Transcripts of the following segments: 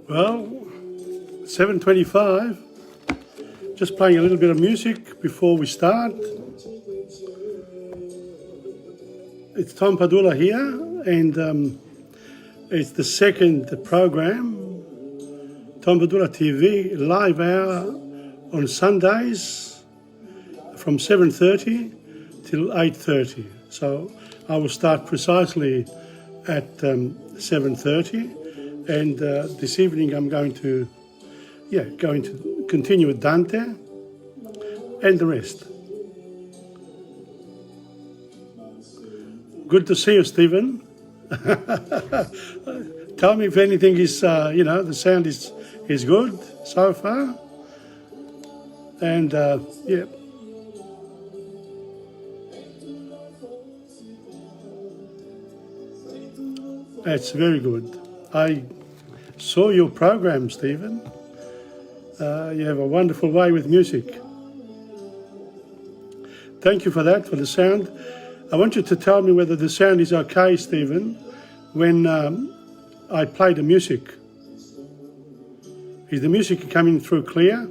Well, 7:25. Just playing a little bit of music before we start. It's Tom Padula here, and it's the second program, TomPadulaTV live hour on Sundays from 7:30 till 8:30. So I will start precisely at 7:30, and this evening I'm going to continue with Dante and the rest. Good to see you, Stephen. Tell me if anything is, the sound is good so far. And that's very good. I saw your program, Stephen. You have a wonderful way with music. Thank you for that, for the sound. I want you to tell me whether the sound is okay, Stephen, when I play the music. Is the music coming through clear?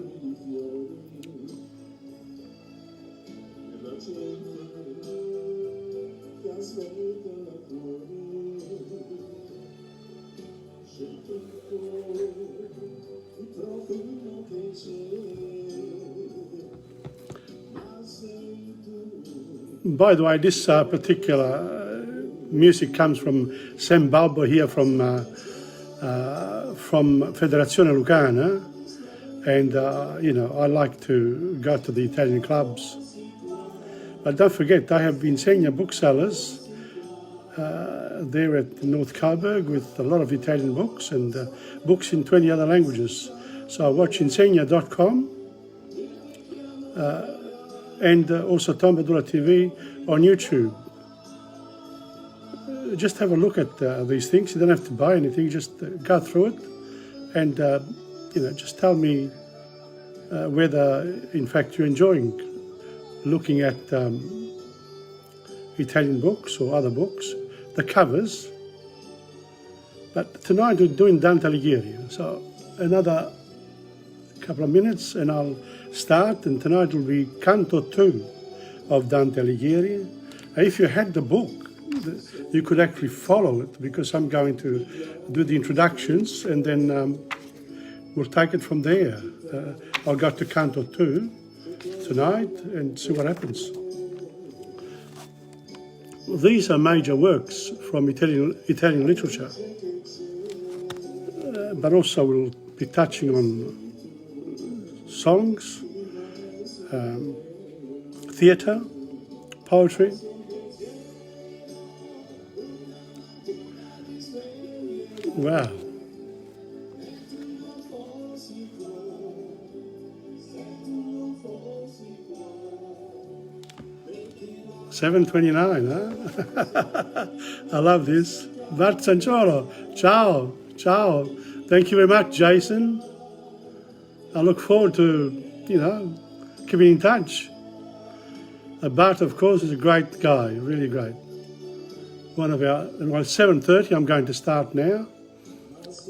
By the way, this particular music comes from Sam Balbo here from Federazione Lucana, and I like to go to the Italian clubs. But don't forget, I have Insegna booksellers there at North Coburg with a lot of Italian books and books in 20 other languages. So watch insegna.com. And also TomPadulaTV on YouTube. Just have a look at these things. You don't have to buy anything, just go through it and just tell me whether in fact you're enjoying looking at Italian books or other books, the covers. But tonight we're doing Dante Alighieri, so another couple of minutes and I'll start, and tonight will be Canto 2 of Dante Alighieri. If you had the book, you could actually follow it, because I'm going to do the introductions and then we'll take it from there. I'll go to Canto 2 tonight and see what happens. These are major works from Italian literature, but also we'll be touching on songs, theatre, poetry. Wow. $7.29, huh? I love this. Bart Sancholo, ciao, ciao. Thank you very much, Jason. I look forward to, keeping in touch. Bart, of course, is a great guy, really great. Well, 7:30, I'm going to start now.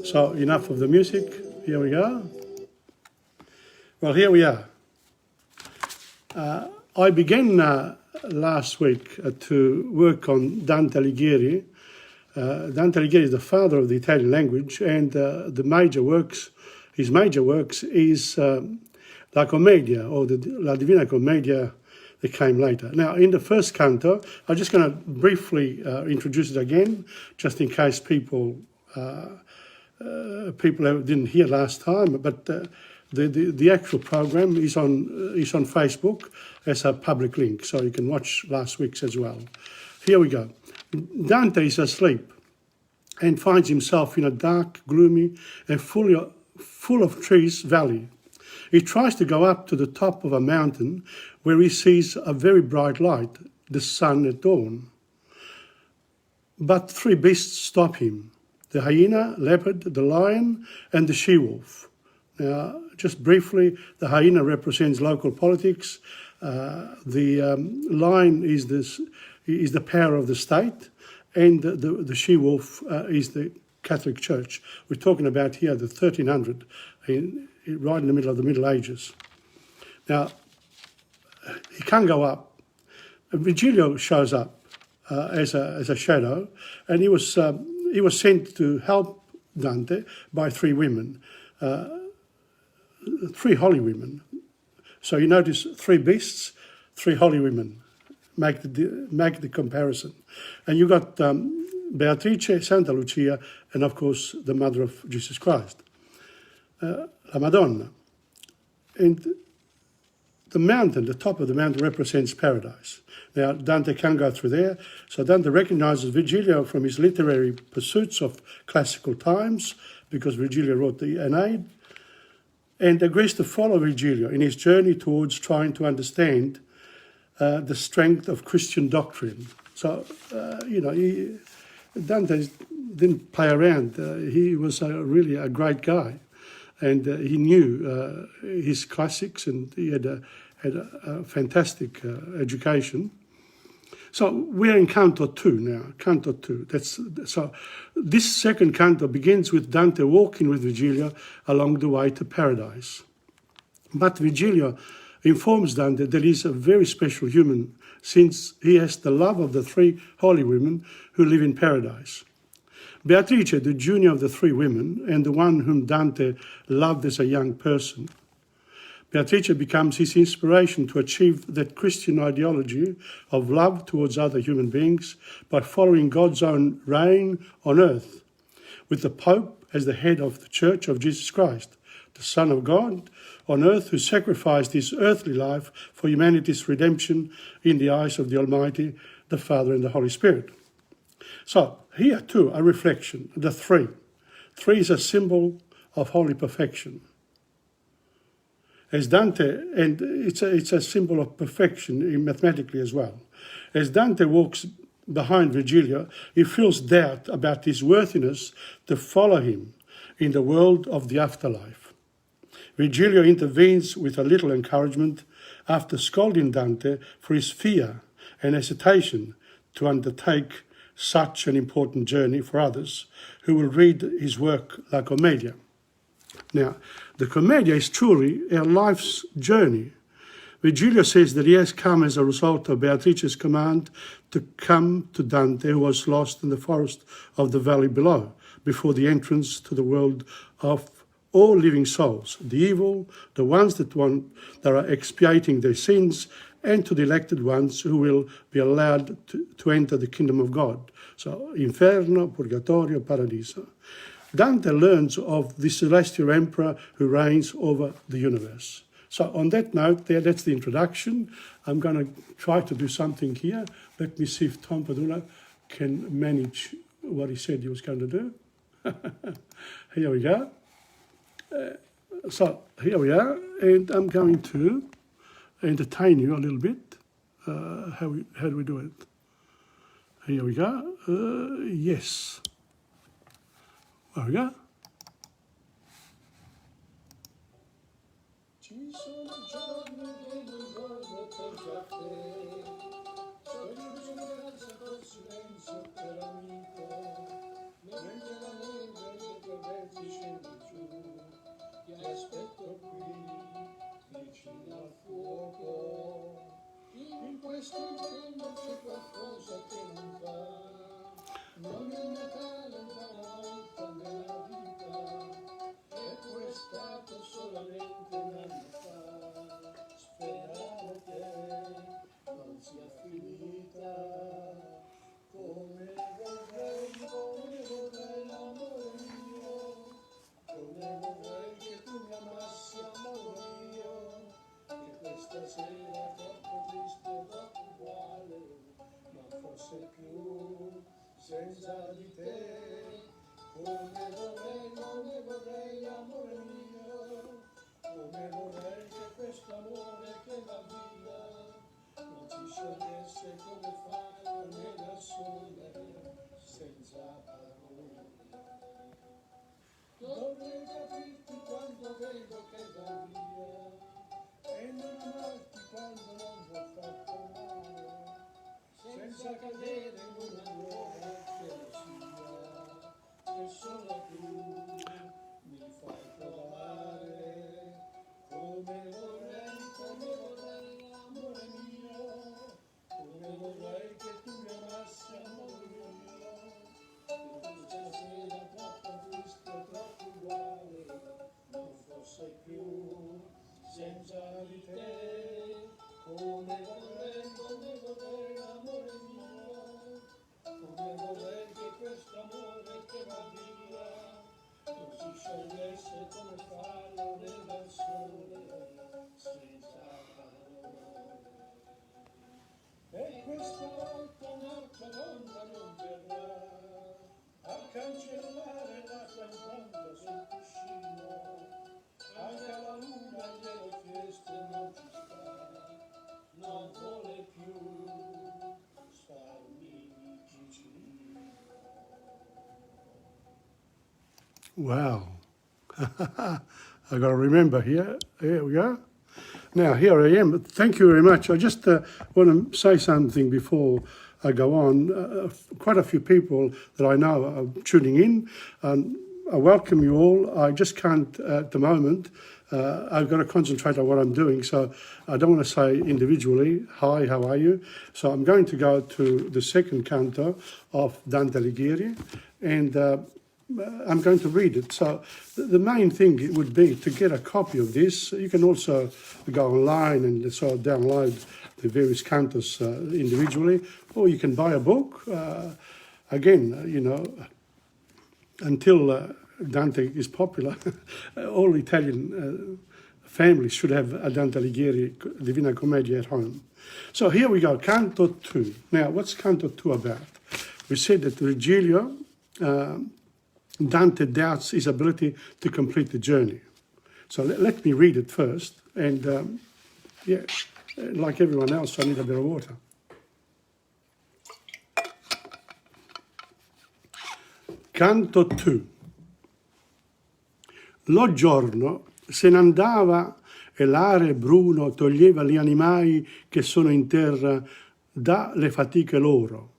So enough of the music. Here we go. Well, here we are. I began last week to work on Dante Alighieri. Dante Alighieri is the father of the Italian language, and his major works is La Commedia, or La Divina Commedia, that came later. Now, in the first canto, I'm just going to briefly introduce it again, just in case people didn't hear last time. But the actual program is on Facebook as a public link, so you can watch last week's as well. Here we go. Dante is asleep and finds himself in a dark, gloomy, and full of trees valley. He tries to go up to the top of a mountain where he sees a very bright light, the sun at dawn. But three beasts stop him: the hyena, leopard, the lion, and the she-wolf. Now, just briefly, the hyena represents local politics. The lion is the power of the state, and the she-wolf is the Catholic Church. We're talking about here the 1300, right in the middle of the Middle Ages. Now, he can't go up. Virgilio shows up as a shadow, and he was sent to help Dante by three women, three holy women. So you notice three beasts, three holy women. Make the comparison, and you got Beatrice, Santa Lucia, and of course the Mother of Jesus Christ, La Madonna, and the mountain, the top of the mountain represents paradise. Now, Dante can't go through there, so Dante recognizes Virgilio from his literary pursuits of classical times, because Virgilio wrote the Aeneid, and agrees to follow Virgilio in his journey towards trying to understand the strength of Christian doctrine. So, Dante didn't play around. He was really a great guy, and he knew his classics, and he had a fantastic education. So we're in Canto 2 now, Canto 2. So this second canto begins with Dante walking with Virgilio along the way to paradise. But Virgilio informs Dante that he's a very special human, since he has the love of the three holy women who live in paradise. Beatrice, the junior of the three women, and the one whom Dante loved as a young person. Beatrice becomes his inspiration to achieve that Christian ideology of love towards other human beings by following God's own reign on earth, with the Pope as the head of the Church of Jesus Christ, the Son of God on earth, who sacrificed his earthly life for humanity's redemption in the eyes of the Almighty, the Father and the Holy Spirit. So here too, a reflection, the three. Three is a symbol of holy perfection. As Dante, and it's a symbol of perfection mathematically as well. As Dante walks behind Virgilio, he feels doubt about his worthiness to follow him in the world of the afterlife. Virgilio intervenes with a little encouragement after scolding Dante for his fear and hesitation to undertake such an important journey for others who will read his work La Commedia. Now, the Commedia is truly our life's journey. Virgilio says that he has come as a result of Beatrice's command to come to Dante, who was lost in the forest of the valley below, before the entrance to the world of all living souls, the evil, the ones that are expiating their sins, and to the elected ones who will be allowed to enter the kingdom of God. So, Inferno, Purgatorio, Paradiso. Dante learns of the celestial emperor who reigns over the universe. So on that note, that's the introduction. I'm going to try to do something here. Let me see if Tom Padula can manage what he said he was going to do. Here we go. So here we are, and I'm going to entertain you a little bit. How do we do it? Here we go. Yes. There we go. Ci sono giorni che non voglio già te, sogni di speranza col silenzio per amico, mentre la neve dei tuoi versi scende giù, ti aspetto qui, vicino al fuoco. In questo inferno c'è qualcosa che non va, non è Natale una volta nella vita, e è stato solamente un anno fa. Sperare che non sia finita, come vorrei amore mio, come vorrei che tu mi amassi amore mio, che questa sera è troppo triste e troppo uguale, non fosse più senza di te. Come vorrei amore mio, come vorrei che questo amore che va via non ci sciogliesse come fa per me da sole, senza parole. Dovrei capirti quando vedo che va via e non amarti quando non ti ho fatto male, senza cadere in una nuova gelosia. Che sono Wow. I got to remember here. Here we go. Now, here I am. Thank you very much. I just want to say something before I go on. Quite a few people that I know are tuning in. I welcome you all. I just can't at the moment. I've got to concentrate on what I'm doing, so I don't want to say individually, hi, how are you? So I'm going to go to the second canto of Dante Alighieri, and I'm going to read it. So the main thing would be to get a copy of this. You can also go online and sort of download the various cantos individually, or you can buy a book. Again, you know, until Dante is popular, all Italian families should have a Dante Alighieri Divina Commedia at home. So here we go, Canto 2. Now, what's Canto 2 about? We said that Virgilio, Dante doubts his ability to complete the journey. So let me read it first. And yeah, like everyone else, I need a bit of water. Canto 2. Lo giorno se ne andava e l'are bruno toglieva gli animali che sono in terra dalle fatiche loro.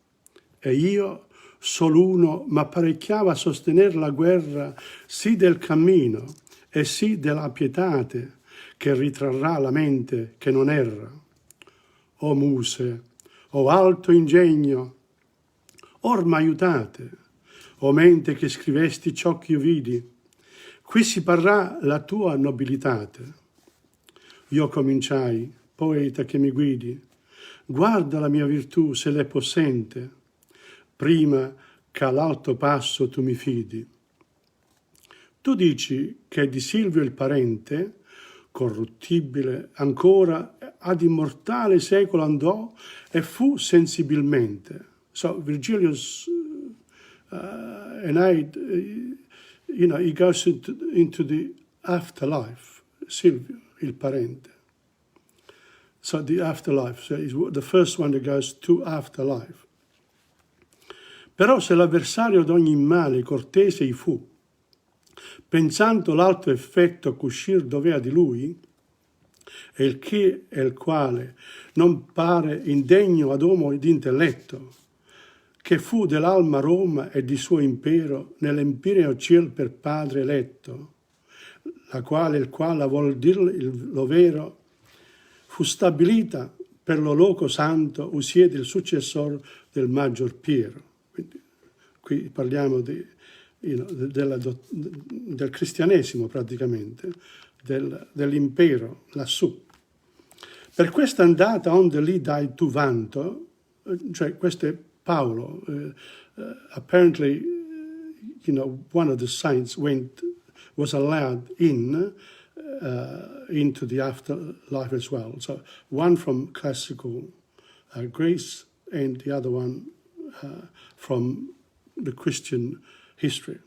E io, solo uno, m'apparecchiava a sostener la guerra sì del cammino e sì della pietate che ritrarrà la mente che non erra. O muse, o alto ingegno, or m'aiutate, o mente che scrivesti ciò che io vidi, qui si parrà la tua nobilitate. Io cominciai, poeta che mi guidi, guarda la mia virtù se l'è possente, prima che all'alto passo tu mi fidi. Tu dici che di Silvio il parente, corruttibile ancora, ad immortale secolo andò e fu sensibilmente. So Virgilius and I, you know, he goes into the afterlife, Silvio, il parente. So the afterlife, so he's the first one that goes to afterlife. Però se l'avversario d'ogni male cortese i fu, pensando l'alto effetto c'uscir dovea di lui, e il che e il quale non pare indegno ad uomo d'intelletto, che fu dell'alma Roma e di suo impero nell'empireo ciel per padre eletto, la quale il quale vuol dir lo vero, fu stabilita per lo loco santo usiede il successor del maggior Piero. Quindi, qui parliamo di, del cristianesimo praticamente, dell'impero lassù. Per questa andata onde lì dai tu vanto, cioè questo è Paolo, apparently, you know, one of the saints was allowed into the afterlife as well. So one from classical Greece and the other one from the Christian history.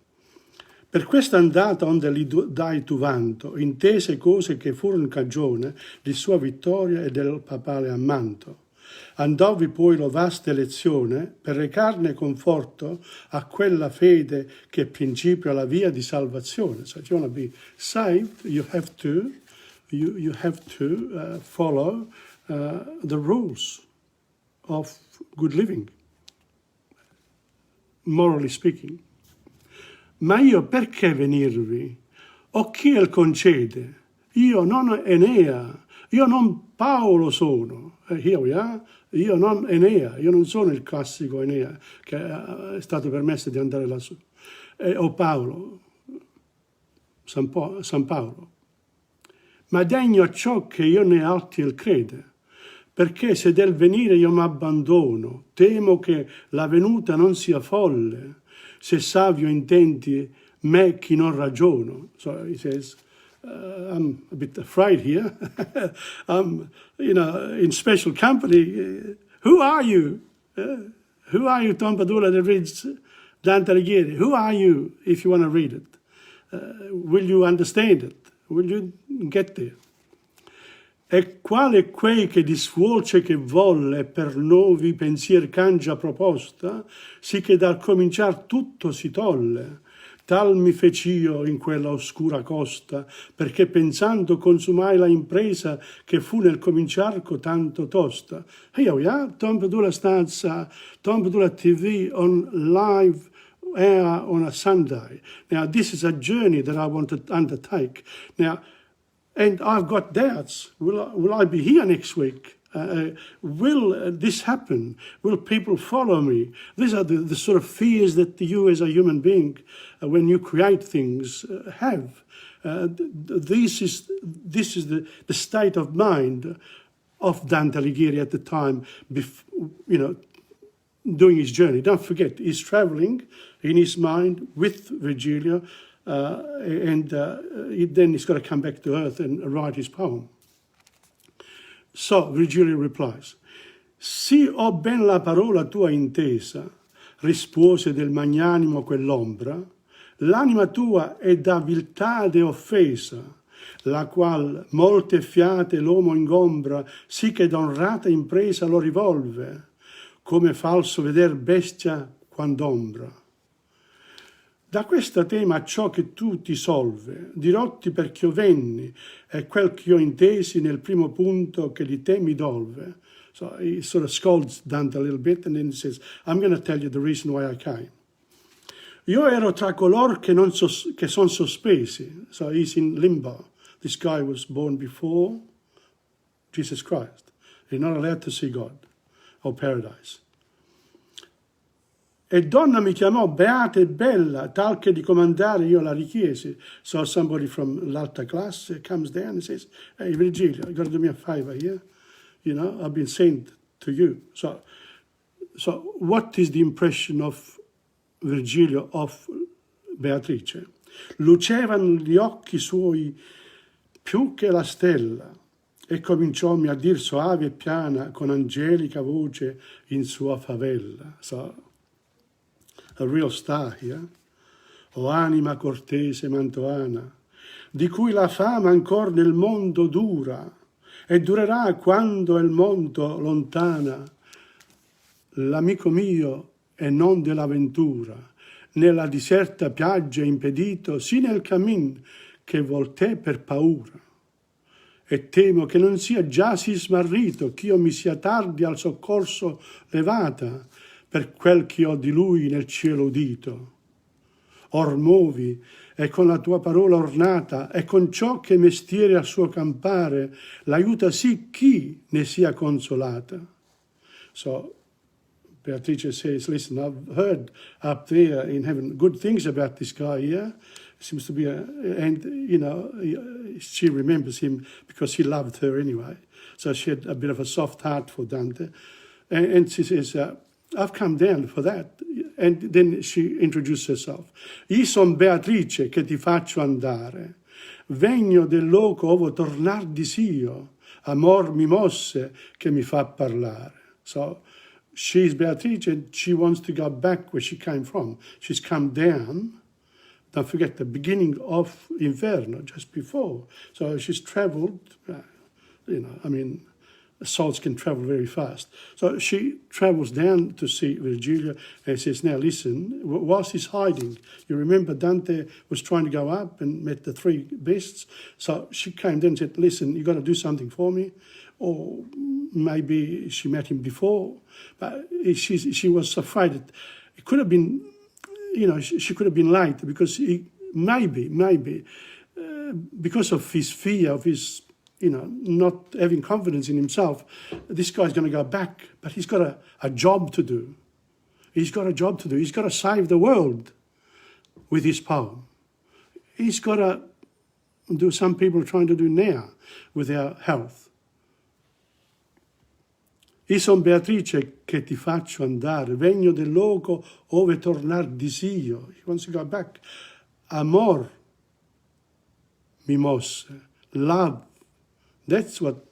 Per questa andata onde li dai tu vanto, intese cose che furono cagione di sua vittoria e del papale ammanto. Andòvi poi lo vasta elezione per recarne conforto a quella fede che è principio alla via di salvazione. So if you want to be saved, you have to follow the rules of good living, morally speaking. Ma io perché venirvi? O chi il concede? Io non Enea, io non Paolo sono. Here we are. Io non Enea, io non sono il classico Enea che è stato permesso di andare lassù. O Paolo, San Paolo. Ma degno a ciò che io ne alti il crede, perché se del venire io m'abbandono, temo che la venuta non sia folle, se savio intenti me chi non ragiono. So he says, I'm a bit afraid here. I'm, you know, in special company. Who are you? Who are you, TomPadula, that reads Dante Alighieri? Who are you if you want to read it? Will you understand it? Will you get there? E quale quei che disvuolce che volle per novi pensier cangia proposta, sì che dal cominciar tutto si tolle. Tal mi fec'io in quella oscura costa, perché pensando consumai la impresa che fu nel cominciar tanto tosta. Here we are, Tom Padula starts TomPadulaTV on live air on a Sunday. Now, this is a journey that I want to undertake. Now, and I've got doubts. Will I be here next week? Will this happen? Will people follow me? These are the sort of fears that you as a human being, when you create things, have. This is the state of mind of Dante Alighieri at the time, doing his journey. Don't forget, he's travelling in his mind with Virgilio, and then he's got to come back to earth and write his poem. So Virgilio replies, «Sì ho ben la parola tua intesa», rispose del magnanimo quell'ombra, «l'anima tua è da viltade offesa, la qual molte fiate l'uomo ingombra, sì che d'onrata impresa lo rivolve, come falso veder bestia quand'ombra. Da questa tema ciò che tu ti solve, dirotti perch'io venni, e quel che io intesi nel primo punto che di te mi dolve. So he sort of scolds Dante a little bit and then he says, I'm going to tell you the reason why I came. Io ero tra color che son sospesi. So he's in limbo. This guy was born before Jesus Christ. He's not allowed to see God or paradise. E donna mi chiamò beata e bella, tal che di comandare io la richiesi. So somebody from l'alta classe comes down and says, hey, Virgilio, you got to do me a favor here. You know, I've been sent to you. So what is the impression of Virgilio of Beatrice? Lucevano gli occhi suoi più che la stella, e cominciòmi a dir soave e piana con angelica voce in sua favella. So, a real star here. O anima cortese mantoana, di cui la fama ancor nel mondo dura, e durerà quando il mondo lontana. L'amico mio e non dell'avventura, nella diserta piaggia impedito, sì nel cammin che voltè per paura. E temo che non sia già sì smarrito, ch'io mi sia tardi al soccorso levata, per quel che ho di lui nel cielo udito. Or movi, e con la tua parola ornata, e con ciò che mestiere a suo campare, l'aiuta sì chi ne sia consolata. So, Beatrice says, listen, I've heard up there in heaven good things about this guy here. Seems to be and, you know, she remembers him because he loved her anyway. So she had a bit of a soft heart for Dante. And she says, I've come down for that. And then she introduced herself. Io son Beatrice che ti faccio andare. Vegno del loco ovo tornar disio. Amor mi mosse che mi fa parlare. So she's Beatrice and she wants to go back where she came from. She's come down. Don't forget the beginning of Inferno, just before. So she's travelled, souls can travel very fast. So she travels down to see Virgilio and says, now listen, whilst he's hiding, you remember Dante was trying to go up and met the three beasts. So she came down and said, listen, you've got to do something for me. Or maybe she met him before, but she was afraid that it could have been, she could have been late because maybe, because of his fear, of his, not having confidence in himself, this guy's going to go back, but he's got a job to do. He's got a job to do. He's got to save the world with his poem. He's got to do some people are trying to do now with our health. Io son Beatrice che ti faccio andare, vegno del loco ove tornar disio. He wants to go back. Amor mi mosse, love. That's what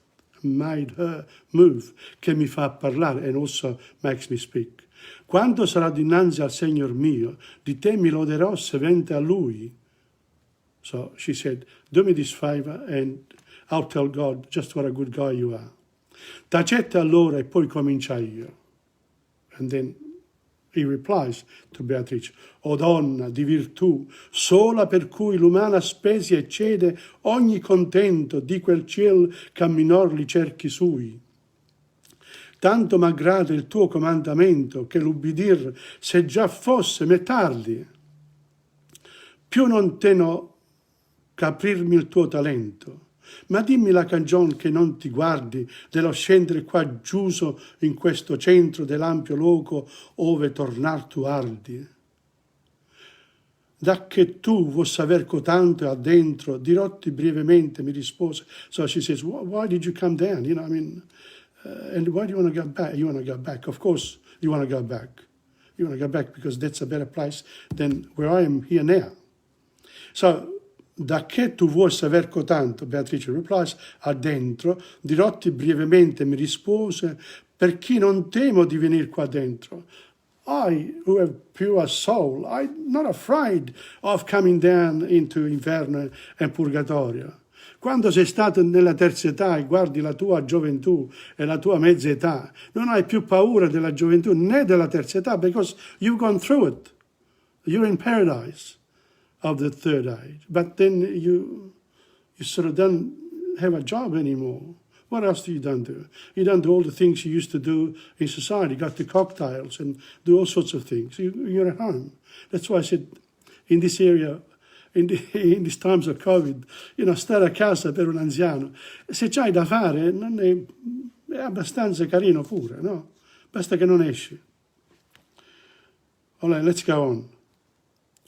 made her move, che mi fa parlare and also makes me speak. Quando sarà dinanzi al Signor mio, di te mi loderò se vente a Lui. So she said, do me this favor and I'll tell God just what a good guy you are. Tacette allora e poi comincia io. And then he replies to Beatrice, o donna di virtù, sola per cui l'umana spesia eccede ogni contento di quel ciel che a minor li cerchi sui. Tanto m'aggrada il tuo comandamento che l'ubbidir se già fosse me tardi. Più non teno caprirmi il tuo talento, ma dimmi la cagion che non ti guardi dello scendere qua giuso in questo centro dell'ampio loco ove tornar tu ardi. Da che tu vuoi saber cotanto addentro, dirotti brevemente mi rispose. So she says, why did you come down? You know, I mean, and why do you want to go back? You want to go back. Of course you want to go back. You want to go back because that's a better place than where I am here now. So, da che tu vuoi saber cotanto, Beatrice replies, addentro, dirotti brevemente mi rispose, per chi non temo di venire qua dentro. I, who have pure soul, I'm not afraid of coming down into Inferno and Purgatorio. Quando sei stato nella terza età e guardi la tua gioventù e la tua mezza età, non hai più paura della gioventù né della terza età, because you've gone through it. You're in paradise of the third age. But then you sort of don't have a job anymore. What else do? You don't do all the things you used to do in society. You got the cocktails and do all sorts of things. You're at home. That's why I said, in this area, in these times of COVID, stare a casa per un anziano, se c'hai da fare, non è abbastanza carino pure, no? Basta che non esci. All right, let's go on.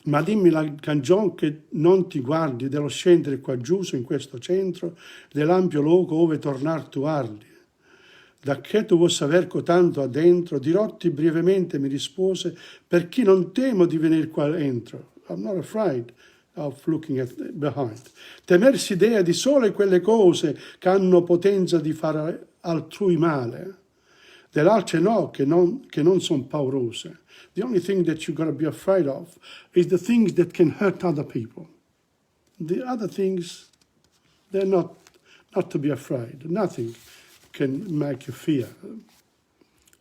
Ma dimmi la cagion che non ti guardi dello scendere qua giù in questo centro, dell'ampio loco ove tornar tu ardi. Da che tu vuoi saber cotanto addentro, dirotti brevemente mi rispose, per chi non temo di venire qua entro. I'm not afraid of looking at behind. Temersi idea di sole quelle cose che hanno potenza di fare altrui male. Dell'altre no, che non sono paurose. The only thing that you've got to be afraid of is the things that can hurt other people. The other things, they're not to be afraid. Nothing can make you fear.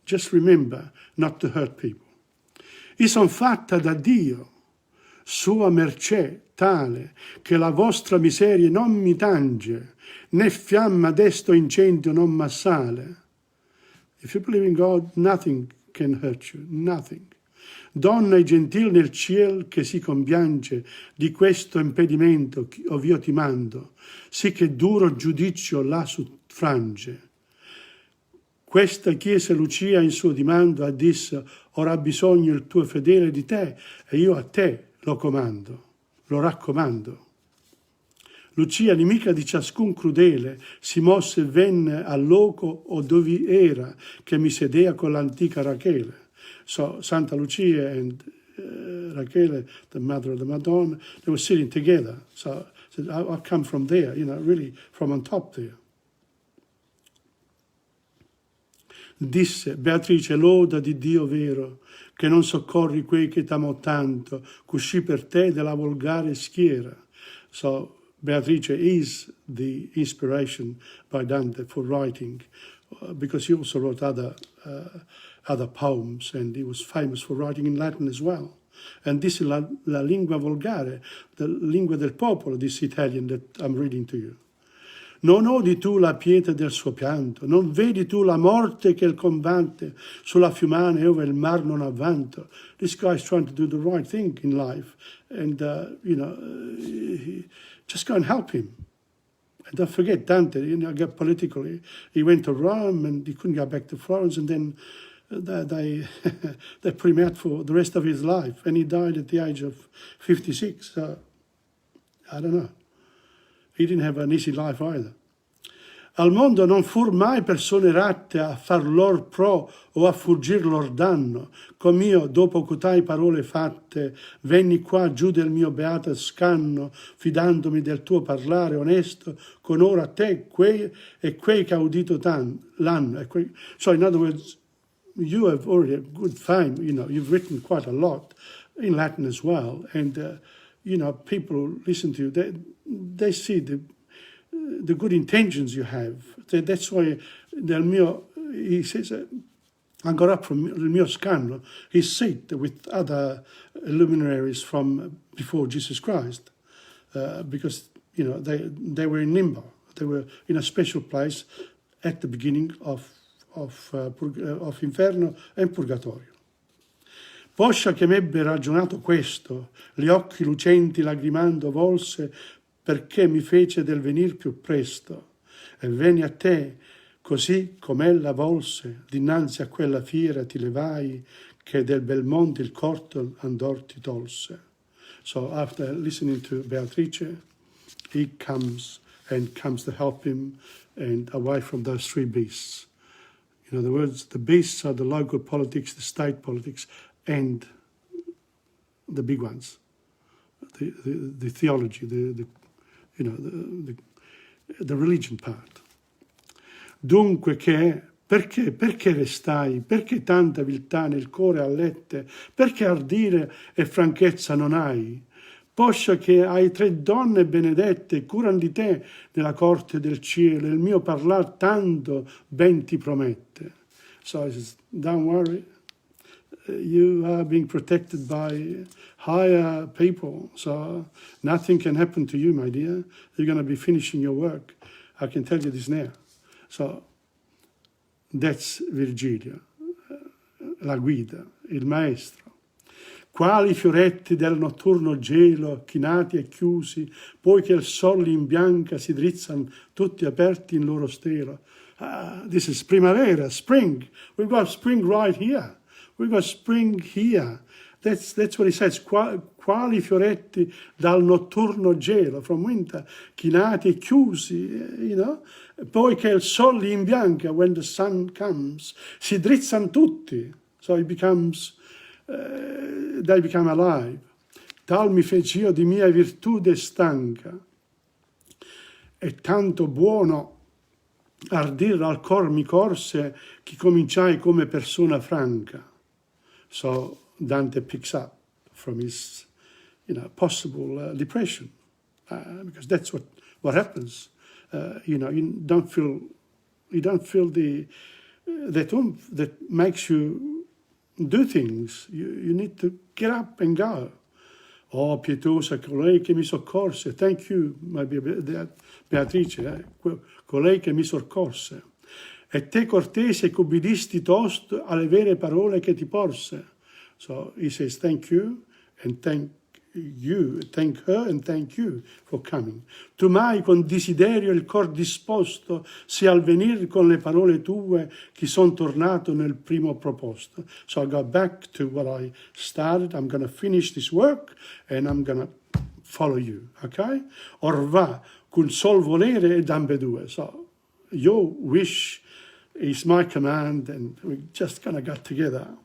Just remember not to hurt people. Io son fatta da Dio, sua mercè tale, che la vostra miseria non mi tange, né fiamma desto incendio non m'assale. If you believe in God, nothing can hurt you, nothing. Donna e gentil nel ciel che si compiange di questo impedimento ov'io ti mando, sì che duro giudizio là suffrange. Questa chiesa Lucia in suo dimando ha disse, ora ha bisogno il tuo fedele di te e io a te lo comando, lo raccomando. Lucia, nemica di ciascun crudele, si mosse e venne al loco o dove era, che mi sedea con l'antica Rachele. So Santa Lucia and Rachele, the mother of the Madonna, they were sitting together. So I've come from there, really from on top there. Disse, Beatrice, loda di Dio vero, che non soccorri quei che t'amo tanto, cuscì per te della volgare schiera. So Beatrice is the inspiration by Dante for writing, because he also wrote other poems, and he was famous for writing in Latin as well. And this is la lingua volgare, the lingua del popolo, this Italian that I'm reading to you. Non odi tu la pietra del suo pianto, non vedi tu la morte che il combatte sulla fiumana ove il mar non ha vanto. This guy is trying to do the right thing in life, and just go and help him. And don't forget Dante, got political. He went to Rome and he couldn't go back to Florence, and then they put him out for the rest of his life, and he died at the age of 56. So I don't know. He didn't have an easy life either. Al mondo non fur mai persone ratte a far lor pro o a fuggir lor danno, com'io, dopo cotai parole fatte, venni qua giù del mio beato scanno, fidandomi del tuo parlare onesto, con ora te, quei che ha udito l'anno. So in other words, you have already a good fame, you've written quite a lot in Latin as well, and people listen to you, they see the good intentions you have. That's why he says, I got up from il mio scanno, his seat with other luminaries from before Jesus Christ, because they were in limbo. They were in a special place at the beginning of Inferno e Purgatorio. Poscia che m'ebbe ragionato questo, gli occhi lucenti lagrimando volse, perché mi fece del venir più presto, e venni a te, così com'ella volse, dinanzi a quella fiera ti levai, che del bel monte il corto andor ti tolse. So after listening to Beatrice, he comes to help him and away from those three beasts. In other words, the beasts are the local politics, the state politics, and the big ones, the theology, the religion part. Dunque perché restai, perché tanta viltà nel cuore allette, perché ardire e franchezza non hai? Poscia che hai 3 donne benedette, curan di te nella corte del cielo, il mio parlar tanto ben ti promette. So he says, don't worry, you are being protected by higher people, so nothing can happen to you, my dear. You're going to be finishing your work. I can tell you this now. So that's Virgilio, la guida, il maestro. Quali fioretti del notturno gelo, chinati e chiusi, poi che il sole li imbianca, si drizzano tutti aperti in loro stelo. This is primavera, spring. We've got spring right here. We've got spring here. That's what he says. Quali fioretti dal notturno gelo, from winter, chinati e chiusi, Poi che il sole li imbianca, when the sun comes, si drizzano tutti. So it becomes... they become alive. Tal mi feci io di mia virtude stanca, e tanto buono ardir al cor mi corse, che cominciai come persona franca. So Dante picks up from his, possible depression, because that's what happens. You don't feel that oomph that makes you do things. You need to get up and go. Oh, pietosa colei che mi soccorse. Thank you, my Beatrice, colei che mi soccorse. E te cortese e cubbidisti tosto alle vere parole che ti porse. So he says thank you and thank her and thank you for coming. Tu mai con desiderio il cor disposto, se al venir con le parole tue che son tornato nel primo proposto. So I go back to what I started. I'm going to finish this work and I'm going to follow you, okay? Or va col sol volere ed ambedue. So your wish is my command, and we just kind of got together.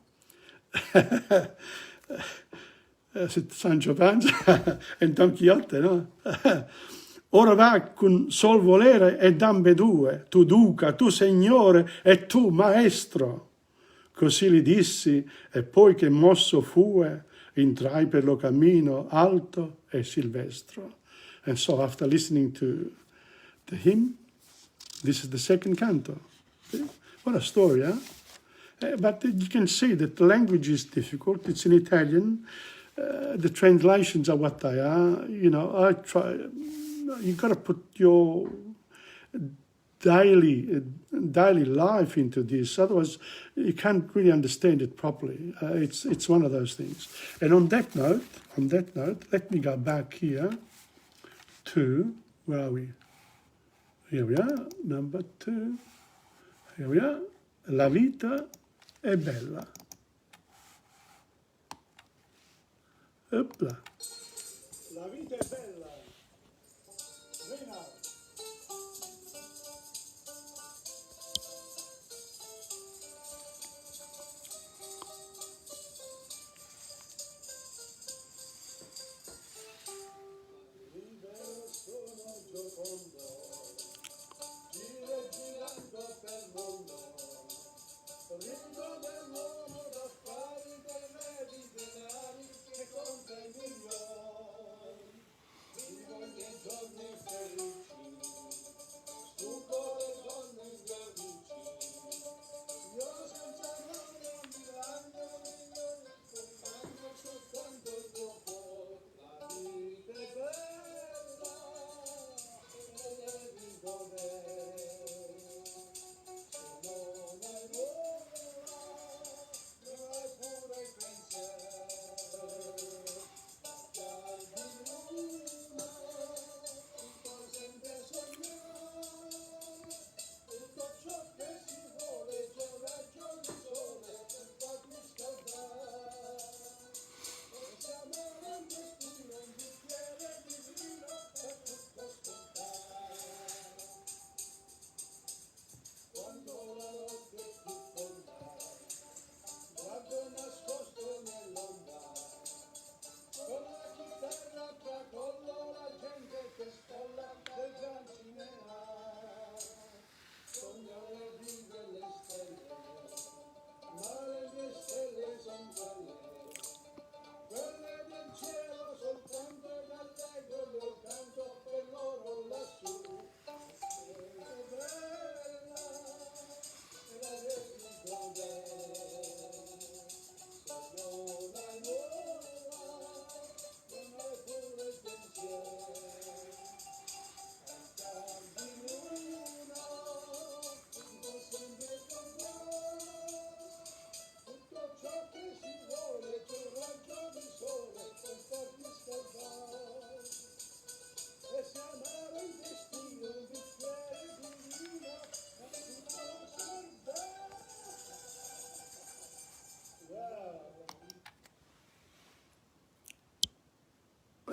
Sancho Panza e Don Quixote, no? Ora va con sol volere ed ambedue, tu duca, tu signore e tu maestro. Così gli dissi, e poi che mosso fue, entrai per lo cammino alto e silvestro. And so after listening to the hymn, this is the second canto. What a story, huh? But you can see that the language is difficult. It's in Italian. The translations are what they are. I try. You've got to put your daily life into this. Otherwise, you can't really understand it properly. It's one of those things. And on that note, let me go back here to, where are we? Here we are, number 2. Here we are. La vita è bella. Opla. La vita è bella. Divina. Libero sono giocondo, girando per il mondo, rido dell'uomo d'affari, dei medi denari che conta i milioni.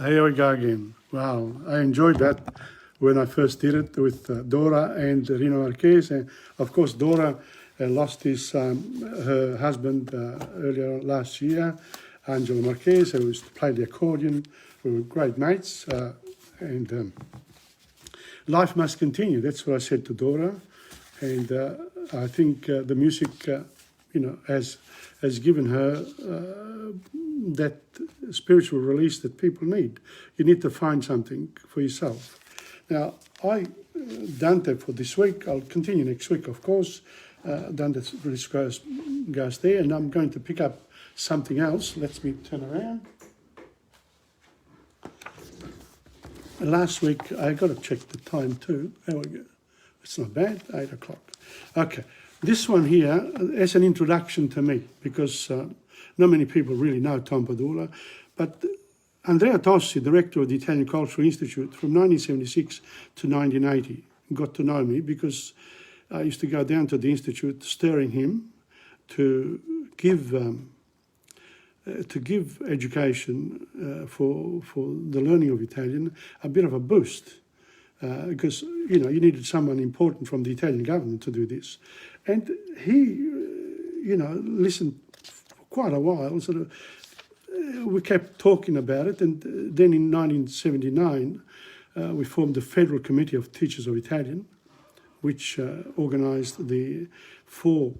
Here we go again. Wow, I enjoyed that when I first did it with Dora and Rino Marchese. Of course, Dora lost her husband earlier last year, Angelo Marchese, who used to play the accordion. We were great mates, and life must continue. That's what I said to Dora, and I think the music, has given her that spiritual release that people need. You need to find something for yourself. Now, Dante for this week, I'll continue next week, of course. Dante's release goes there, and I'm going to pick up something else. Let me turn around. Last week, I got to check the time too. There we go. It's not bad, 8 o'clock. Okay, this one here is an introduction to me, because not many people really know Tom Padula, but Andrea Tossi, director of the Italian Cultural Institute from 1976 to 1980, got to know me because I used to go down to the Institute stirring him to give education for the learning of Italian a bit of a boost, because you needed someone important from the Italian government to do this, and he listened for quite a while. Sort of, we kept talking about it, and then in 1979 we formed the Federal Committee of Teachers of Italian, which organised the 4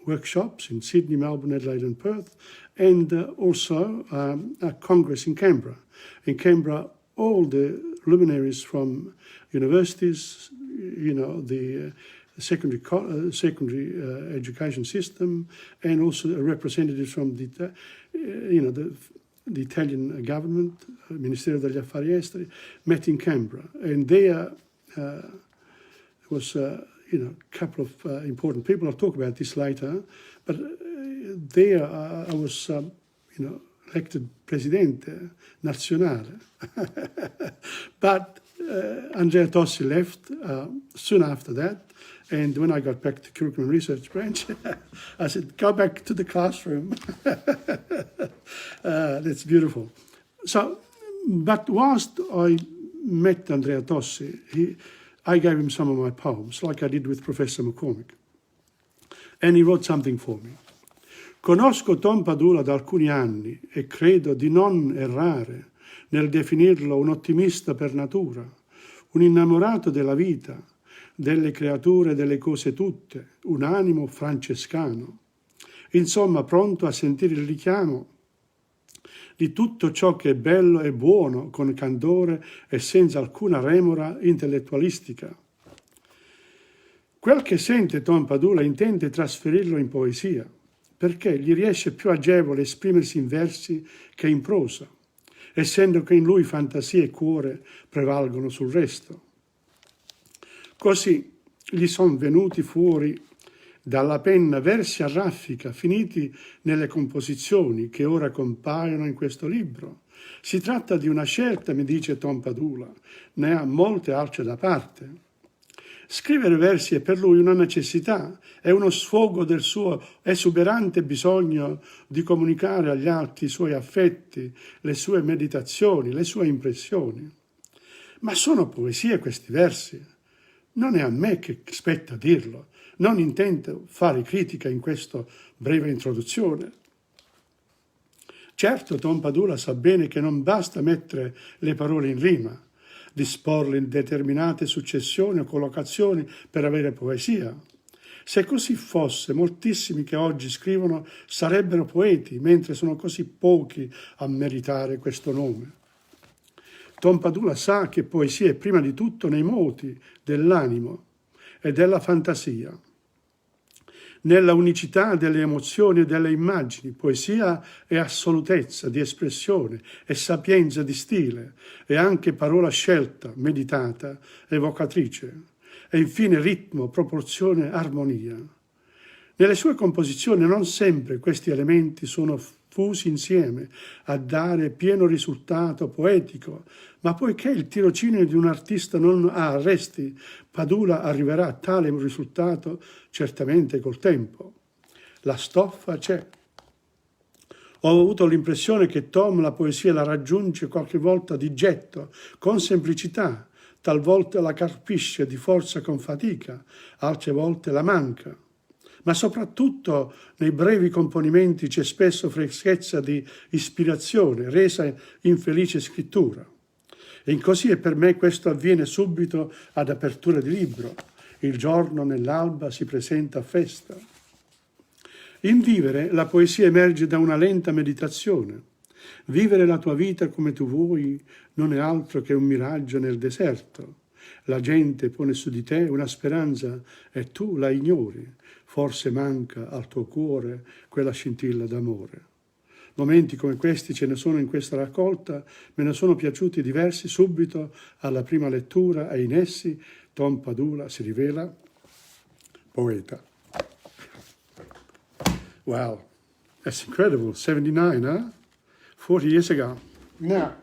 workshops in Sydney, Melbourne, Adelaide and Perth, and also a congress in Canberra. In Canberra, all the luminaries from universities, the secondary education system, and also representatives from the Italian government, Ministero degli Affari Esteri, met in Canberra. And there was a couple of important people. I'll talk about this later, but there I was elected Presidente Nazionale. But Andrea Tossi left soon after that, and when I got back to Curriculum Research Branch, I said, go back to the classroom. That's beautiful. So, but whilst I met Andrea Tossi, I gave him some of my poems, like I did with Professor McCormick. And he wrote something for me. Conosco Tom Padula da alcuni anni e credo di non errare nel definirlo un ottimista per natura, un innamorato della vita, delle creature e delle cose tutte, un animo francescano. Insomma, pronto a sentire il richiamo di tutto ciò che è bello e buono con candore e senza alcuna remora intellettualistica. Quel che sente Tom Padula intende trasferirlo in poesia, perché gli riesce più agevole esprimersi in versi che in prosa, essendo che in lui fantasia e cuore prevalgono sul resto. Così gli sono venuti fuori dalla penna versi a raffica finiti nelle composizioni che ora compaiono in questo libro. Si tratta di una scelta, mi dice Tom Padula, ne ha molte altre da parte. Scrivere versi è per lui una necessità, è uno sfogo del suo esuberante bisogno di comunicare agli altri i suoi affetti, le sue meditazioni, le sue impressioni. Ma sono poesie questi versi? Non è a me che spetta dirlo, non intendo fare critica in questa breve introduzione. Certo, Tom Padula sa bene che non basta mettere le parole in rima, disporle in determinate successioni o collocazioni per avere poesia. Se così fosse, moltissimi che oggi scrivono sarebbero poeti, mentre sono così pochi a meritare questo nome. Tom Padula sa che poesia è prima di tutto nei moti dell'animo e della fantasia, nella unicità delle emozioni e delle immagini. Poesia è assolutezza di espressione, è sapienza di stile, è anche parola scelta, meditata, evocatrice, e infine ritmo, proporzione, armonia. Nelle sue composizioni non sempre questi elementi sono fusi insieme a dare pieno risultato poetico, ma poiché il tirocinio di un artista non ha arresti, Padula arriverà a tale risultato certamente col tempo. La stoffa c'è. Ho avuto l'impressione che Tom la poesia la raggiunge qualche volta di getto, con semplicità, talvolta la carpisce di forza con fatica, altre volte la manca. Ma soprattutto nei brevi componimenti c'è spesso freschezza di ispirazione, resa in felice scrittura. E così per me questo avviene subito ad apertura di libro. Il giorno nell'alba si presenta a festa. In vivere la poesia emerge da una lenta meditazione. Vivere la tua vita come tu vuoi non è altro che un miraggio nel deserto. La gente pone su di te una speranza e tu la ignori. Forse manca al tuo cuore quella scintilla d'amore. Momenti come questi ce ne sono in questa raccolta, me ne sono piaciuti diversi subito alla prima lettura e in essi Tom Padula si rivela poeta. Wow, that's incredible. 79, huh? 40 years ago. Now,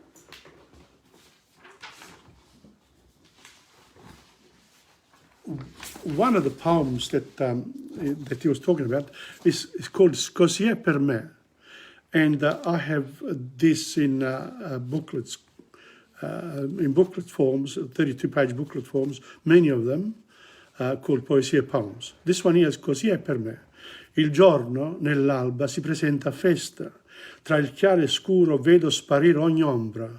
one of the poems that he was talking about is called Così per me. And I have this in booklets, in booklet forms, 32-page booklet forms, many of them, called Poesie Poems. This one here is Così per me. Il giorno nell'alba si presenta a festa, tra il chiaro e scuro vedo sparire ogni ombra.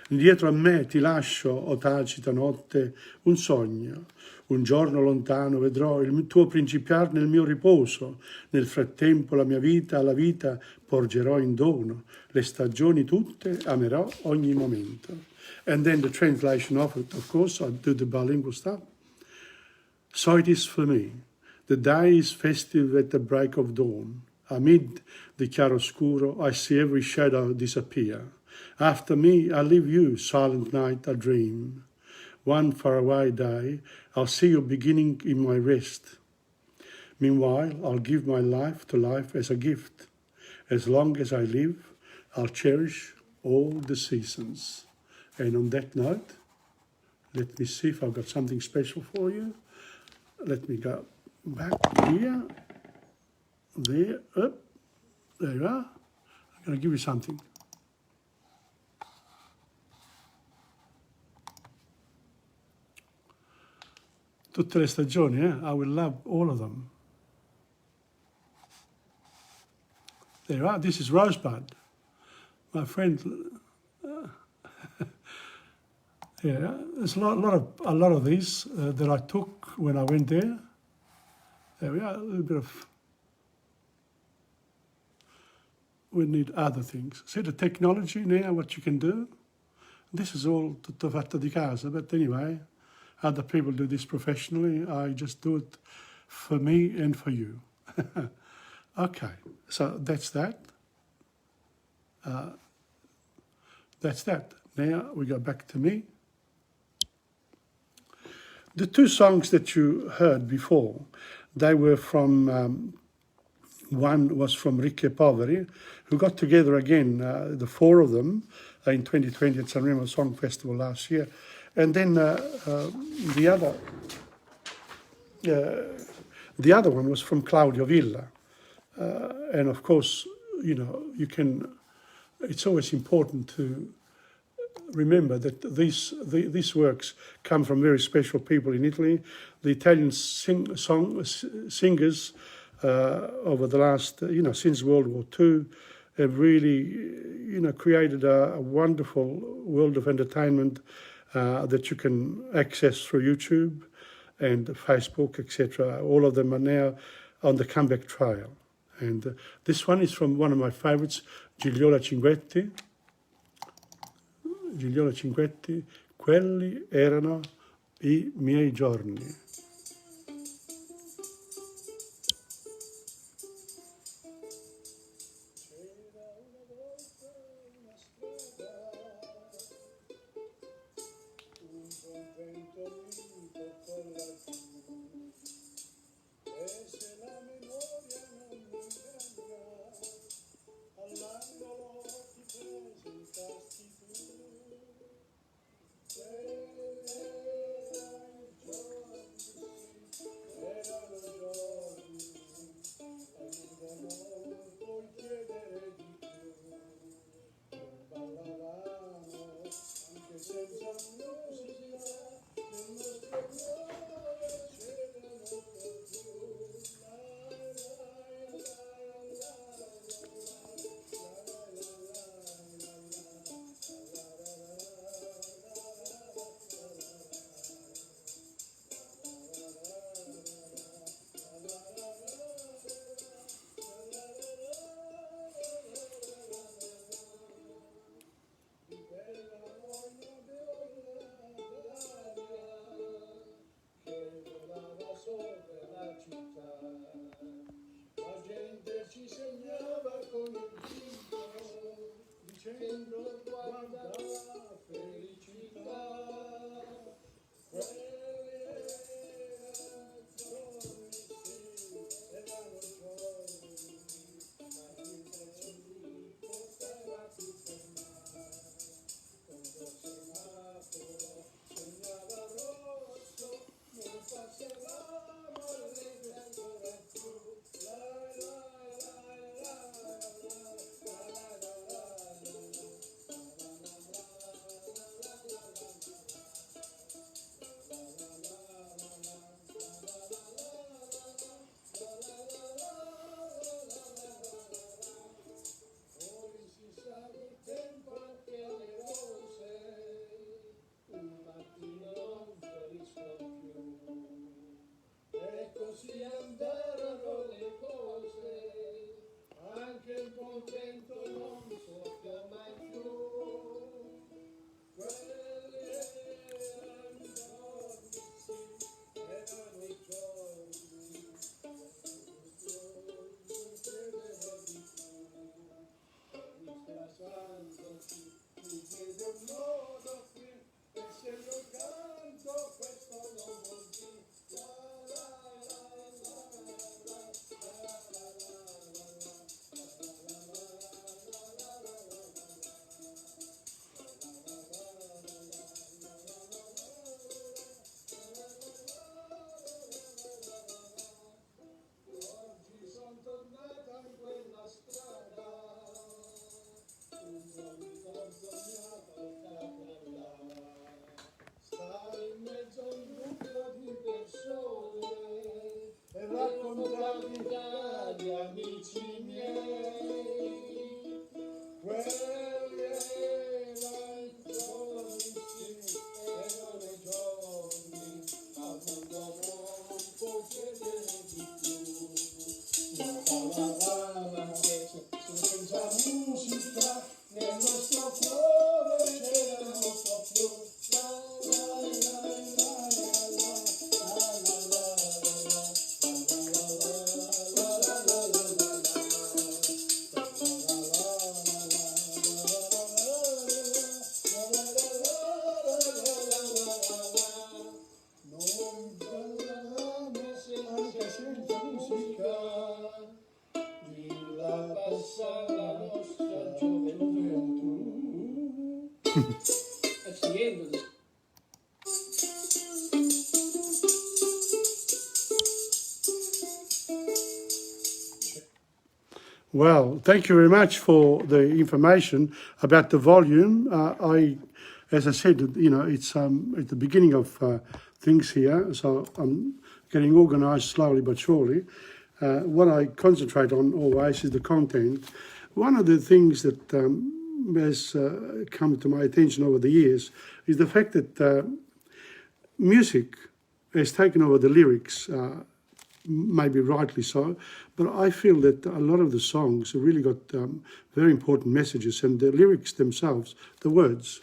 Dietro a me ti lascio, o tacita notte, un sogno. Un giorno lontano vedrò il tuo principiar nel mio riposo. Nel frattempo la mia vita alla vita porgerò in dono. Le stagioni tutte amerò ogni momento. And then the translation of it, of course, I do the bilingual stuff. So it is for me. The day is festive at the break of dawn. Amid the chiaroscuro, I see every shadow disappear. After me, I leave you, silent night, a dream. One faraway day, I'll see you beginning in my rest. Meanwhile, I'll give my life to life as a gift. As long as I live, I'll cherish all the seasons. And on that note, let me see if I've got something special for you. Let me go back here, there, up, there you are. I'm going to give you something. Tutte le stagioni, I will love all of them. There you are. This is Rosebud. My friend, yeah, there's a lot of these that I took when I went there. There we are, a little bit of, we need other things. See the technology now, what you can do? This is all tutto fatto di casa, but anyway, other people do this professionally. I just do it for me and for you. Okay, so that's that. That's that. Now we go back to me. The two songs that you heard before, they were from, one was from Ricchi e Poveri, who got together again, the four of them, in 2020 at Sanremo Song Festival last year. And then the other one was from Claudio Villa. And of course, you know, it's always important to remember that these works come from very special people in Italy. The Italian singers over the last, since World War II, have really, created a wonderful world of entertainment that you can access through YouTube and Facebook, etc. All of them are now on the comeback trail. And this one is from one of my favorites, Gigliola Cinquetti. Gigliola Cinquetti, quelli erano I miei giorni. Siguiendo. Well, thank you very much for the information about the volume. As I said, you know, it's at the beginning of things here, so I'm getting organised slowly but surely. What I concentrate on always is the content. One of the things that has come to my attention over the years is the fact that music has taken over the lyrics, maybe rightly so, but I feel that a lot of the songs have really got very important messages, and the lyrics themselves, the words,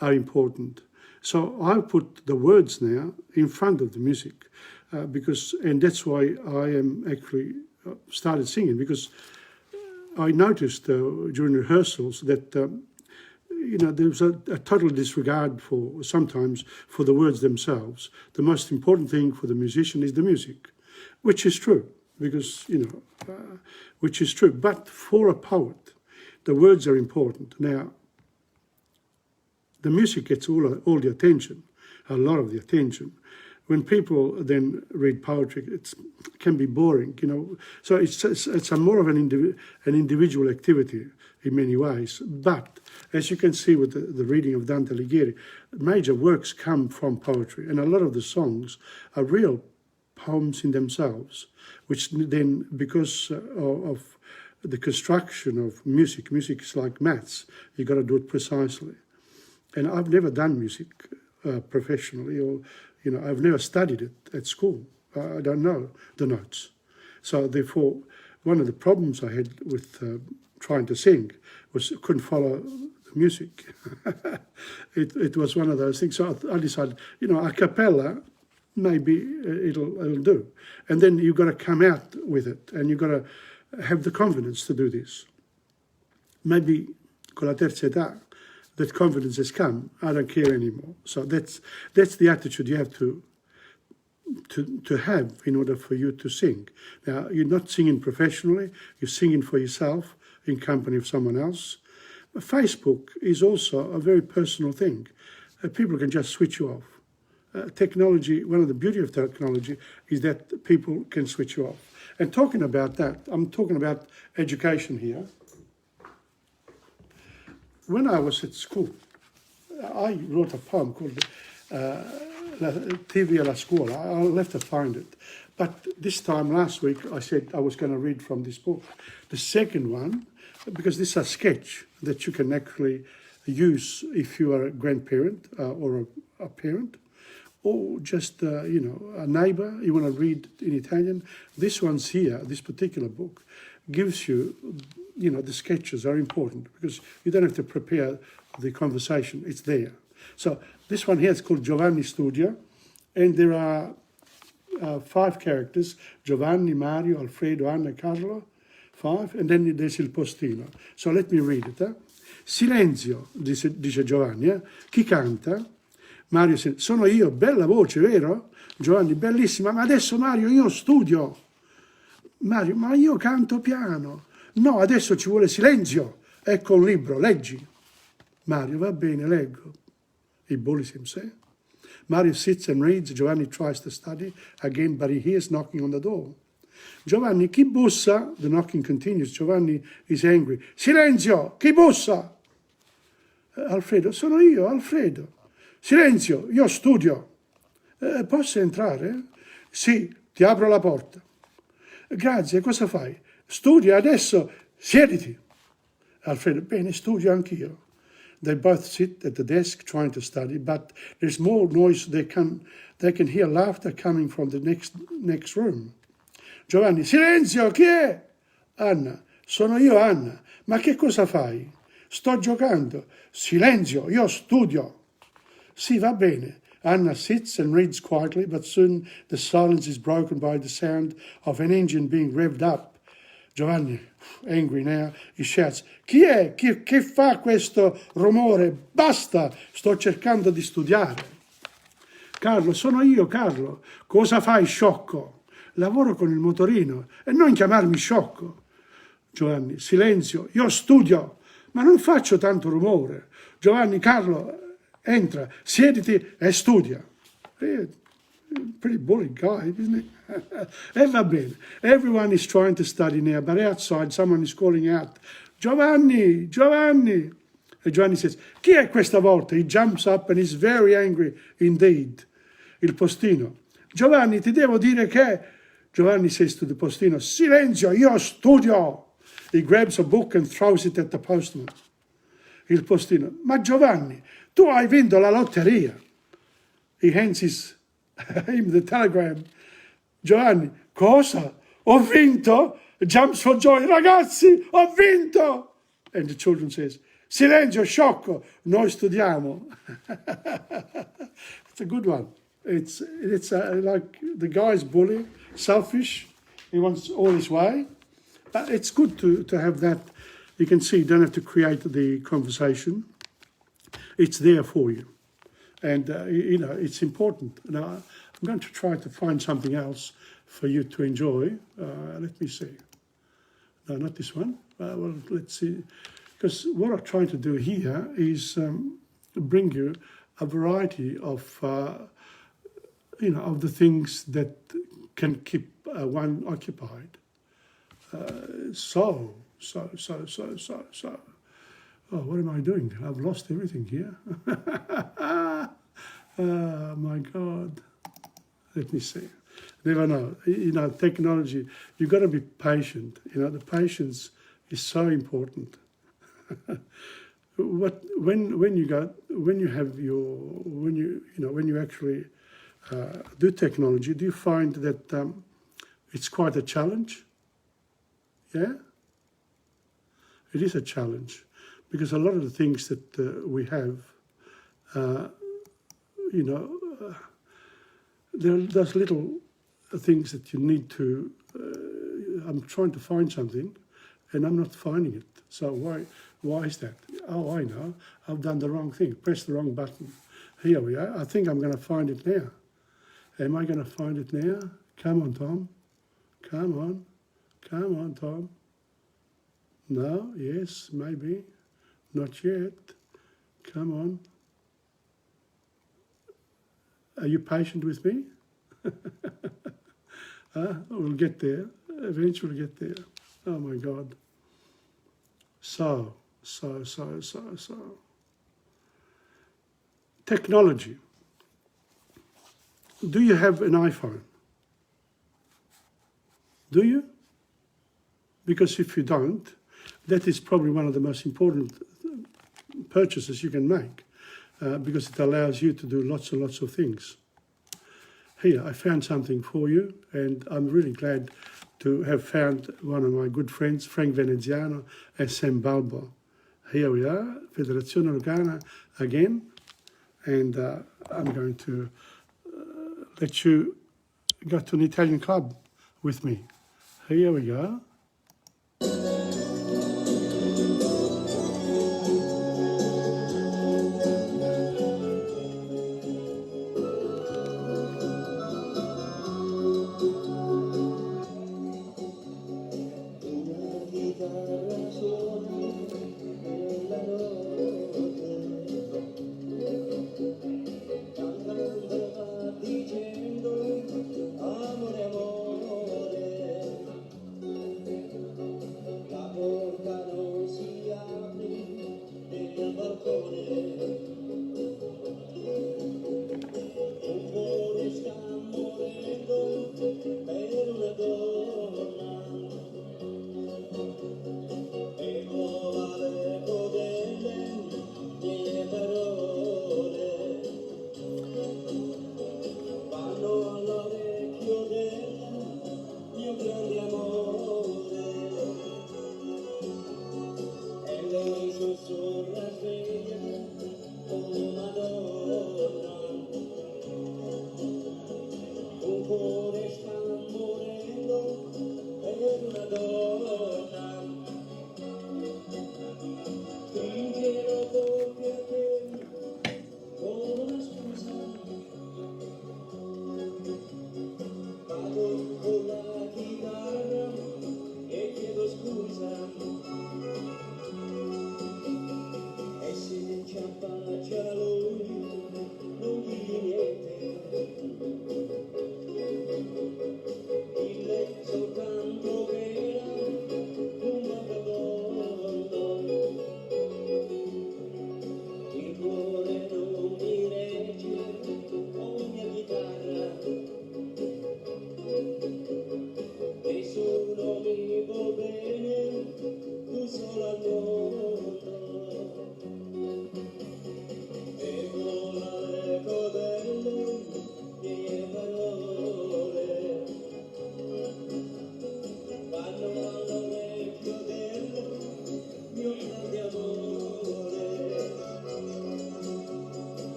are important. So I put the words now in front of the music, and that's why I am actually started singing, because I noticed during rehearsals that you know, there's a total disregard sometimes for the words themselves. The most important thing for the musician is the music, which is true, because, you know, which is true. But for a poet, the words are important. Now, the music gets all the attention, a lot of the attention. When people then read poetry, it can be boring, you know. So it's a more of an individual activity in many ways. But as you can see with the reading of Dante Alighieri, major works come from poetry, and a lot of the songs are real poems in themselves, which then, because of the construction of music is like maths, you've got to do it precisely. And I've never done music professionally, or, you know, I've never studied it at school. I don't know the notes. So therefore, one of the problems I had with trying to sing was I couldn't follow the music. It was one of those things. So I decided, you know, a cappella, maybe it'll do. And then you've got to come out with it, and you've got to have the confidence to do this. Maybe con la terza età, that confidence has come. I don't care anymore. So that's the attitude you have to have in order for you to sing. Now, you're not singing professionally, you're singing for yourself in company of someone else. But Facebook is also a very personal thing. People can just switch you off. Technology, one of the beauty of technology is that people can switch you off. And talking about that, I'm talking about education here. When I was at school, I wrote a poem called TV alla scuola. I'll have to find it. But this time last week, I said I was going to read from this book. The second one, because this is a sketch that you can actually use if you are a grandparent or a parent, or just, you know, a neighbor, you want to read in Italian. This one's here, this particular book, gives you, you know, the sketches are important because you don't have to prepare the conversation, it's there. So this one here is called Giovanni Studia, and there are 5 characters, Giovanni, Mario, Alfredo, Anna, Carlo, 5, and then there's il postino. So let me read it. Silenzio, dice Giovanni, chi canta? Mario, sono io, bella voce, vero? Giovanni, bellissima, ma adesso Mario io studio. Mario, ma io canto piano. No, adesso ci vuole silenzio. Ecco un libro, leggi. Mario, va bene, leggo. He bullies himself. Mario sits and reads. Giovanni tries to study again, but he hears knocking on the door. Giovanni, chi bussa? The knocking continues. Giovanni is angry. Silenzio, chi bussa? Alfredo, sono io, Alfredo. Silenzio, io studio. Posso entrare? Sì, ti apro la porta. Grazie, cosa fai? Studia adesso, siediti. Alfredo, bene, studio anch'io. They both sit at the desk trying to study, but there's more noise. They can hear laughter coming from the next room. Giovanni, silenzio, chi è? Anna, sono io Anna. Ma che cosa fai? Sto giocando. Silenzio, io studio. Sì, va bene. Anna sits and reads quietly, but soon the silence is broken by the sound of an engine being revved up. Giovanni, angry now, he shouts, chi è? Chi fa questo rumore? Basta, sto cercando di studiare. Carlo, sono io, Carlo. Cosa fai, sciocco? Lavoro con il motorino e non chiamarmi sciocco. Giovanni, silenzio, io studio, ma non faccio tanto rumore. Giovanni, Carlo, entra, siediti e studia. Pretty bully guy, isn't he? E va bene. Everyone is trying to study now, but outside someone is calling out, Giovanni, Giovanni. And Giovanni says, chi è questa volta? He jumps up and is very angry indeed. Il postino, Giovanni, ti devo dire che... Giovanni says to the postino, silenzio, io studio. He grabs a book and throws it at the postman. Il postino, ma Giovanni, tu hai vinto la lotteria. He hands him the telegram. Giovanni, cosa? Ho vinto? Jumps for joy. Ragazzi, ho vinto! And the children says, silenzio, sciocco, noi studiamo. It's a good one. It's like the guy's bully, selfish. He wants all his way. But it's good to have that. You can see you don't have to create the conversation. It's there for you. And, it's important. Now, I'm going to try to find something else for you to enjoy. Let me see. No, not this one. Well, let's see. Because what I'm trying to do here is bring you a variety of, of the things that can keep one occupied. So. Oh, what am I doing? I've lost everything here. Oh, my God. Let me see. Never know. Technology, you've got to be patient. The patience is so important. When you actually do technology, do you find that it's quite a challenge? Yeah? It is a challenge because a lot of the things that we have, there's little things that you need to. I'm trying to find something, and I'm not finding it. So why is that? Oh, I know. I've done the wrong thing. Pressed the wrong button. Here we are. I think I'm going to find it now. Am I going to find it now? Come on, Tom. Come on, Tom. No, yes, maybe. Not yet. Come on. Are you patient with me? We'll get there. Eventually get there. Oh my God. So. Technology. Do you have an iPhone? Do you? Because if you don't, that is probably one of the most important purchases you can make because it allows you to do lots and lots of things. Here, I found something for you, and I'm really glad to have found one of my good friends, Frank Veneziano and Sam Balbo. Here we are, Federazione Lucana again, and I'm going to let you go to an Italian club with me. Here we go.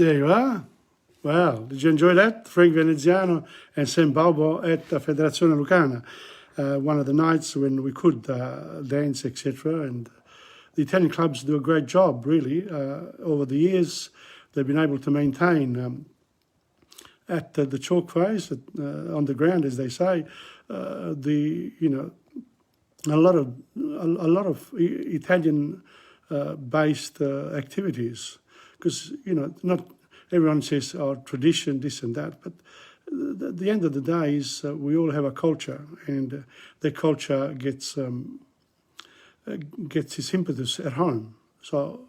There you are. Wow, did you enjoy that? Frank Veneziano and Sam Balbo at Federazione Lucana. One of the nights when we could dance, etc. And the Italian clubs do a great job, really. Over the years, they've been able to maintain at the chalk face, on the ground, as they say, a lot of Italian based activities, because not everyone says, oh, tradition, this and that, but at the end of the day is we all have a culture, and that culture gets its impetus at home. So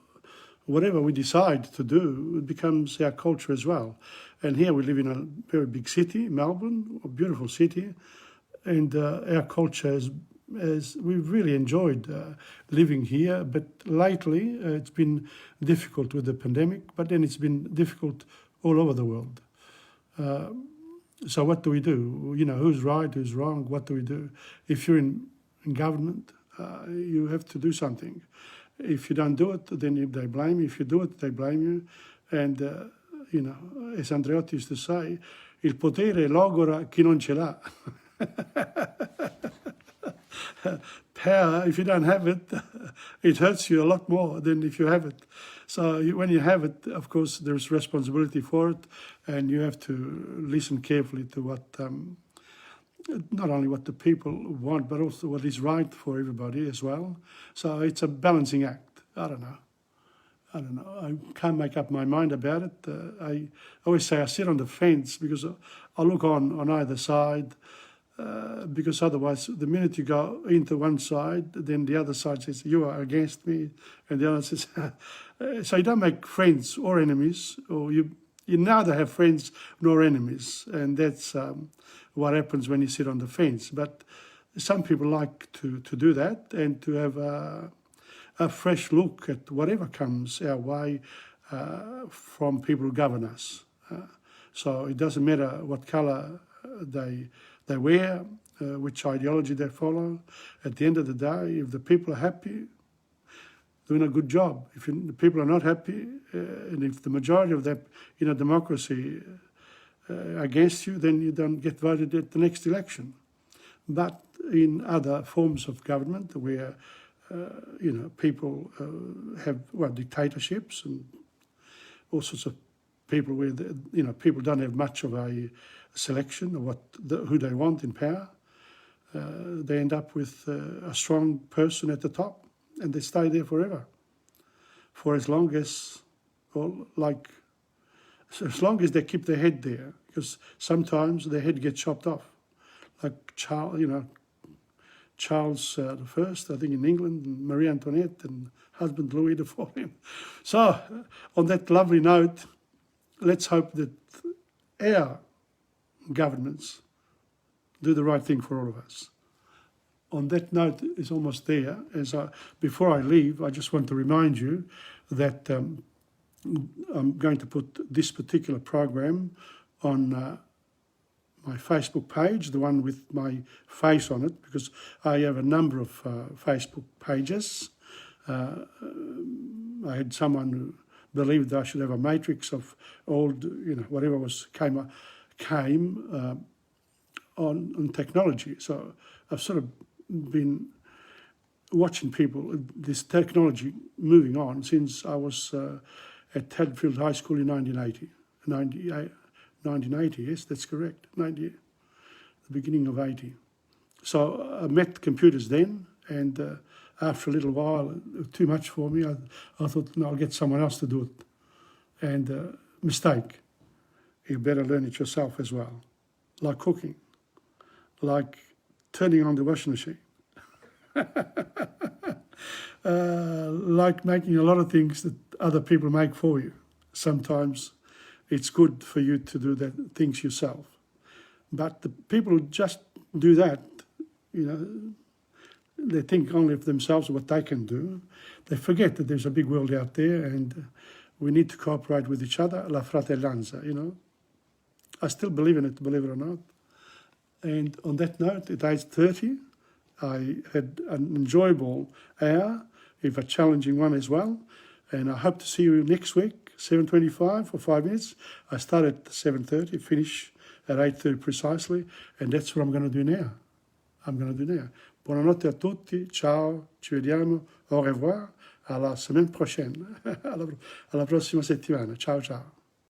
whatever we decide to do, it becomes our culture as well. And here we live in a very big city, Melbourne, a beautiful city, and our culture we've really enjoyed living here, but lately it's been difficult with the pandemic, but then it's been difficult all over the world. So what do we do? Who's right, who's wrong, what do we do? If you're in government, you have to do something. If you don't do it, then they blame you. If you do it, they blame you. And, as Andreotti used to say, il potere logora chi non ce l'ha. Power, if you don't have it, it hurts you a lot more than if you have it. So when you have it, of course, there's responsibility for it, and you have to listen carefully to what, not only what the people want, but also what is right for everybody as well. So it's a balancing act. I don't know. I can't make up my mind about it. I always say I sit on the fence because I look on either side. Because otherwise, the minute you go into one side, then the other side says, you are against me, and the other says, so you don't make friends or enemies, or you neither have friends nor enemies, and that's what happens when you sit on the fence. But some people like to do that and to have a fresh look at whatever comes our way from people who govern us. So it doesn't matter what colour they wear, which ideology they follow. At the end of the day, if the people are happy, doing a good job. If the people are not happy, and if the majority of that in a democracy against you, then you don't get voted at the next election. But in other forms of government where people have dictatorships and all sorts of people where people don't have much of a selection of who they want in power. They end up with a strong person at the top, and they stay there forever, for as long as they keep their head there, because sometimes their head gets chopped off, like Charles I, I think in England, and Marie Antoinette, and husband Louis XIV. So, on that lovely note, let's hope that our governments do the right thing for all of us. On that note, it's almost there. Before I leave, I just want to remind you that I'm going to put this particular program on my Facebook page, the one with my face on it, because I have a number of Facebook pages. I had someone who believed I should have a matrix of old, whatever came on technology. So I've sort of been watching this technology moving on since I was at Tadfield High School in 1980, yes, that's correct, the beginning of 80. So I met computers then, and after a little while, too much for me, I thought, no, I'll get someone else to do it. And mistake. You better learn it yourself as well. Like cooking, like turning on the washing machine, like making a lot of things that other people make for you. Sometimes it's good for you to do the things yourself. But the people who just do that, they think only of themselves, what they can do. They forget that there's a big world out there, and we need to cooperate with each other, la fratellanza, I still believe in it, believe it or not. And on that note, at age 30, I had an enjoyable hour, if a challenging one as well. And I hope to see you next week, 7:25 for 5 minutes. I start at 7:30, finish at 8:30 precisely, and that's what I'm going to do now. Buonanotte a tutti, ciao, ci vediamo, au revoir, alla semaine prochaine, alla prossima settimana. Ciao ciao.